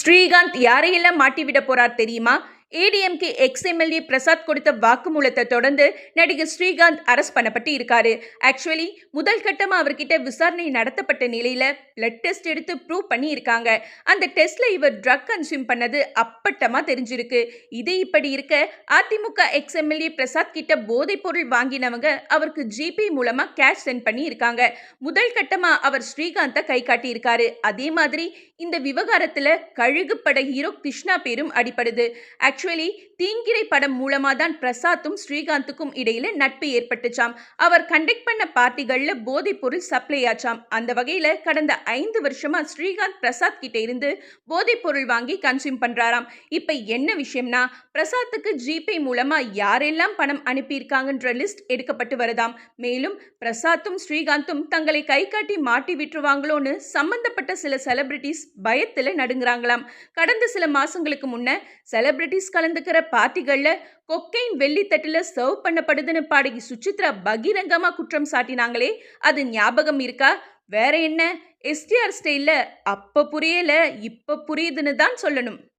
ஸ்ரீகாந்த் யாரையெல்லாம் மாட்டிவிட போறார் தெரியுமா? ஏடிஎம்கே எக்ஸ்-எம்எல்ஏ பிரசாத் கொடுத்த வாக்குமூலத்தை தொடர்ந்து நடிகர் ஸ்ரீகாந்த் அரெஸ்ட் பண்ணப்பட்டு இருக்காரு. ஆக்சுவலி முதல் கட்டமா அவர்கிட்ட விசாரணை நடத்தப்பட்ட நிலையில பிளட் டெஸ்ட் எடுத்து ப்ரூவ் பண்ணி இருக்காங்க. அந்த டெஸ்ட்ல இவர் ட்ரக் கன்சியூம் பண்ணது அப்பட்டமா தெரிஞ்சிருக்கு. இது இப்படி இருக்க அதிமுக எக்ஸ்-எம்எல்ஏ பிரசாத் கிட்ட போதைப் பொருள் வாங்கினவங்க அவருக்கு ஜிபே மூலமா கேஷ் சென்ட் பண்ணி இருக்காங்க. முதல் கட்டமா அவர் ஸ்ரீகாந்தை கை காட்டி இருக்காரு. அதே மாதிரி இந்த விவகாரத்துல கழுகு பட ஹீரோ கிருஷ்ணா பேரும் அடிபடுது. ஆக்சுவலி தீங்கிரை படம் மூலமா தான் பிரசாத்தும் ஸ்ரீகாந்துக்கும் இடையில நட்பு ஏற்பட்டுச்சாம். அவர் கண்டக்ட் பண்ண பார்ட்டிகள்ல போதைப் பொருள் சப்ளை ஆச்சாம். அந்த வகையில கடந்த 5 வருஷமா ஸ்ரீகாந்த் பிரசாத் கிட்ட இருந்து போதைப் பொருள் வாங்கி கன்சியூம் பண்றாராம். இப்ப என்ன விஷயம்னா, பிரசாத்துக்கு ஜிபே மூலமா யாரெல்லாம் பணம் அனுப்பியிருக்காங்கன்ற லிஸ்ட் எடுக்கப்பட்டு வருதாம். மேலும் பிரசாத்தும் ஸ்ரீகாந்தும் தங்களை கை காட்டி மாட்டி விட்டுருவாங்களோன்னு சம்பந்தப்பட்ட சில செலிபிரிட்டிஸ் பயத்துல நடுங்குறாங்களாம். கடந்த சில மாசங்களுக்கு முன்ன செலிபிரிட்டிஸ் கலந்துக்கிற பார்ட்டிகள்ல கொக்கைன் வெள்ளித்தட்டுல சர்வ் பண்ணப்படுதுன்னு பாடகி சுசித்ரா பகிரங்கமா குற்றம் சாட்டினாங்களே, அது ஞாபகம் இருக்கா? வேற என்ன, எஸ்டிஆர் ஸ்டைல்ல அப்ப புரியல இப்ப புரியுதுன்னு தான் சொல்லணும்.